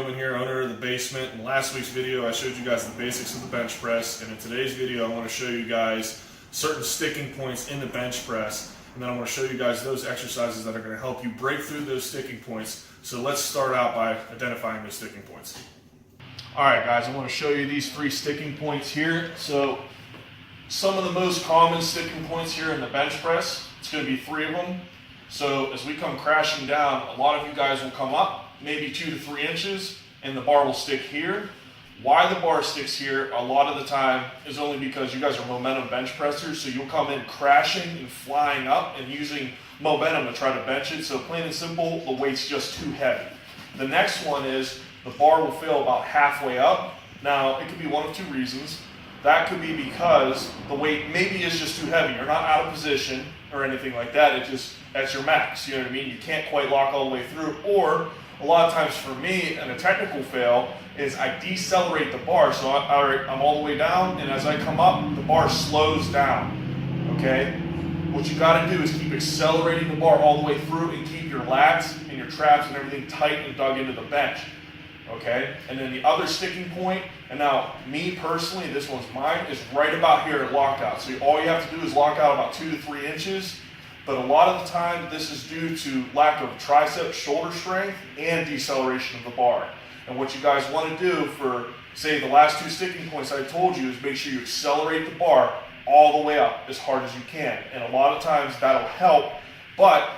Roman here, owner of The Basement. In last week's video, I showed you guys the basics of the bench press, and in today's video, I want to show you guys certain sticking points in the bench press, and then I want to show you guys those exercises that are going to help you break through those sticking points. So let's start out by identifying those sticking points. Alright guys, I want to show you these 3 sticking points here. So some of the most common sticking points here in the bench press, it's going to be 3 of them. So as we come crashing down, a lot of you guys will come up maybe 2 to 3 inches and the bar will stick here. Why the bar sticks here a lot of the time is only because you guys are momentum bench pressers, so you'll come in crashing and flying up and using momentum to try to bench it. So plain and simple, the weight's just too heavy. The next one is the bar will fail about halfway up. Now it could be one of 2 reasons. That could be because the weight maybe is just too heavy. You're not out of position or anything like that. That's your max, you know what I mean? You can't quite lock all the way through. Or a lot of times for me, and a technical fail, is I decelerate the bar. So I'm all the way down, and as I come up, the bar slows down, okay? What you gotta do is keep accelerating the bar all the way through and keep your lats and your traps and everything tight and dug into the bench, okay? And then the other sticking point, and now me personally, this one's mine, is right about here at lockout. So all you have to do is lock out about 2 to 3 inches. But a lot of the time, this is due to lack of tricep shoulder strength and deceleration of the bar. And what you guys want to do for, say, the last 2 sticking points I told you is make sure you accelerate the bar all the way up as hard as you can. And a lot of times that'll help, but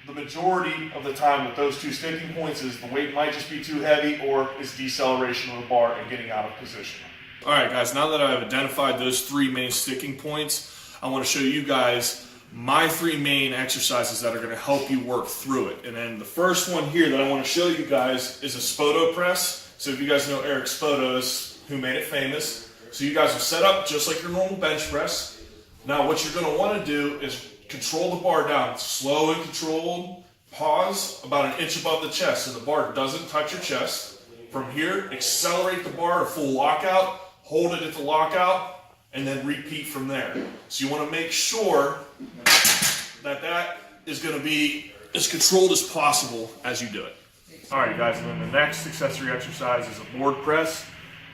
the majority of the time with those 2 sticking points is the weight might just be too heavy or it's deceleration of the bar and getting out of position. All right, guys, now that I've identified those 3 main sticking points, I want to show you guys my 3 main exercises that are going to help you work through it. And then the first one here that I want to show you guys is a Spoto Press. So if you guys know Eric Spoto, who made it famous. So you guys will set up just like your normal bench press. Now what you're going to want to do is control the bar down, slow and controlled, pause about 1 inch above the chest so the bar doesn't touch your chest. From here, accelerate the bar to full lockout, hold it at the lockout, and then repeat from there. So you want to make sure that is going to be as controlled as possible as you do it. Alright guys, and then the next accessory exercise is a board press.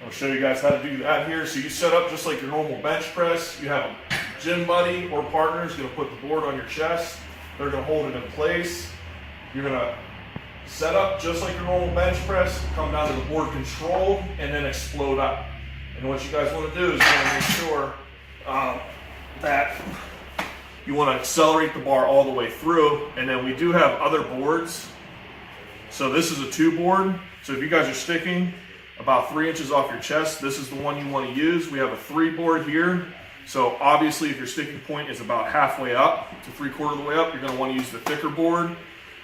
I'll show you guys how to do that here. So you set up just like your normal bench press. You have a gym buddy or partner who's going to put the board on your chest. They're going to hold it in place. You're going to set up just like your normal bench press, come down to the board controlled, and then explode up. And what you guys want to do is you want to make sure that you want to accelerate the bar all the way through. And then we do have other boards. So this is a 2 board. So if you guys are sticking about 3 inches off your chest, this is the one you want to use. We have a 3 board here. So obviously if your sticking point is about halfway up to 3/4 of the way up, you're going to want to use the thicker board.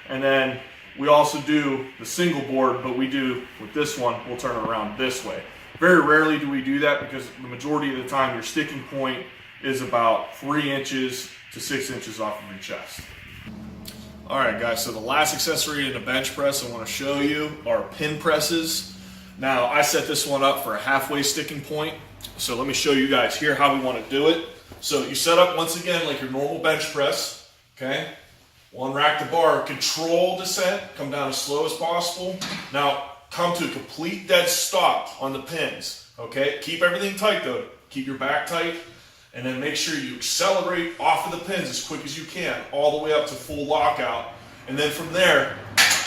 And then we also do the single board, but we do with this one, we'll turn it around this way. Very rarely do we do that because the majority of the time your sticking point is about 3 inches to 6 inches off of your chest. Alright guys, so the last accessory in the bench press I want to show you are pin presses. Now I set this one up for a halfway sticking point. So let me show you guys here how we want to do it. So you set up once again like your normal bench press, okay? One rack the bar, control descent, come down as slow as possible. Now come to a complete dead stop on the pins, okay? Keep everything tight though. Keep your back tight, and then make sure you accelerate off of the pins as quick as you can, all the way up to full lockout. And then from there,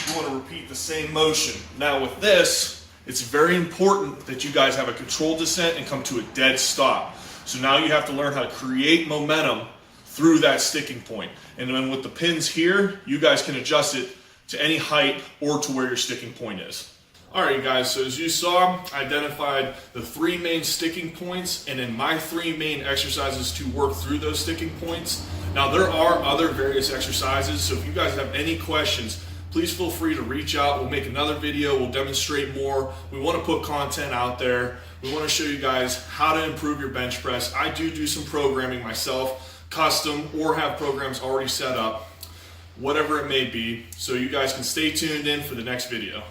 you want to repeat the same motion. Now with this, it's very important that you guys have a controlled descent and come to a dead stop. So now you have to learn how to create momentum through that sticking point. And then with the pins here, you guys can adjust it to any height or to where your sticking point is. Alright guys, so as you saw, I identified the 3 main sticking points and then my 3 main exercises to work through those sticking points. Now there are other various exercises, so if you guys have any questions, please feel free to reach out. We'll make another video, we'll demonstrate more. We want to put content out there. We want to show you guys how to improve your bench press. I do some programming myself, custom, or have programs already set up, whatever it may be. So you guys can stay tuned in for the next video.